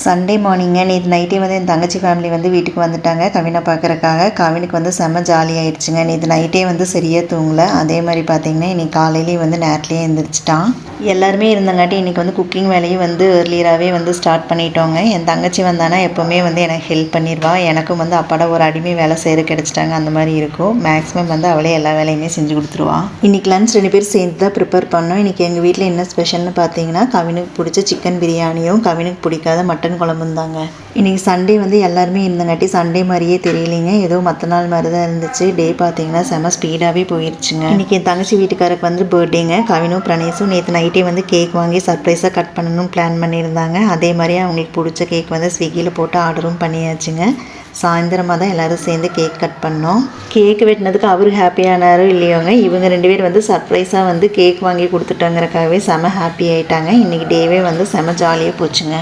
Sunday மார்னிங்க நேற்று நைட்டே வந்து என் தங்கச்சி ஃபேமிலி வந்து வீட்டுக்கு வந்துட்டாங்க கவினை பார்க்குறக்காக. கவினுக்கு வந்து செம்ம ஜாலியாகிடுச்சுங்க. நேற்று நைட்டே வந்து சரியாக தூங்கலை. அதே மாதிரி பார்த்திங்கன்னா இன்றைக்கி காலையிலேயே வந்து நேரத்துலேயே எழுந்திரிச்சிட்டான். எல்லாருமே இருந்தங்காட்டி இன்றைக்கி வந்து குக்கிங் வேலையும் வந்து ஏர்லியராகவே வந்து ஸ்டார்ட் பண்ணிட்டோங்க. என் தங்கச்சி வந்தானா எப்போவுமே வந்து எனக்கு ஹெல்ப் பண்ணிடுவா. எனக்கும் வந்து அப்பாட ஒரு அடிமை வேலை செய்கிற கிடச்சிட்டாங்க அந்த மாதிரி இருக்கும். மேக்ஸிமம் வந்து அவளே எல்லா வேலையுமே செஞ்சு கொடுத்துருவா. இன்றைக்கி லன்ச் 2 பேர் சேர்ந்து தான் ப்ரிப்பேர் பண்ணோம். இன்றைக்கி எங்கள் வீட்டில் என்ன ஸ்பெஷல்னு பார்த்தீங்கன்னா கவினுக்கு பிடிச்ச சிக்கன் பிரியாணியும் கவினுக்கு பிடிக்காத மட்டன் குழம்பும் தாங்க. இன்றைக்கி சண்டே வந்து எல்லாருமே இருந்தங்காட்டி சண்டே மாதிரியே தெரியலைங்க. ஏதோ மற்ற நாள் மாதிரி தான் இருந்துச்சு. டே பார்த்தீங்கன்னா செம்ம ஸ்பீடாகவே போயிடுச்சுங்க. இன்றைக்கி என் தங்கச்சி வீட்டுக்காரருக்கு வந்து பர்த்டேங்க. கவினும் பிரணேஷும் நேற்று நைட்டே வந்து கேக் வாங்கி சர்ப்ரைஸாக கட் பண்ணணும்னு பிளான் பண்ணியிருந்தாங்க. அதே மாதிரி அவங்களுக்கு பிடிச்ச கேக் வந்து ஸ்விக்கியில் போட்டு ஆர்டரும் பண்ணியாச்சுங்க. சாயந்தரமாக தான் எல்லோரும் சேர்ந்து கேக் கட் பண்ணோம். கேக் வெட்டினதுக்கு அவர் ஹாப்பியானாரும் இல்லையோங்க, இவங்க 2 பேர் வந்து சர்ப்ரைஸாக வந்து கேக் வாங்கி கொடுத்துட்டோங்கிறக்காகவே செம ஹாப்பி ஆகிட்டாங்க. இன்றைக்கி டேவே வந்து செம ஜாலியாக போச்சுங்க.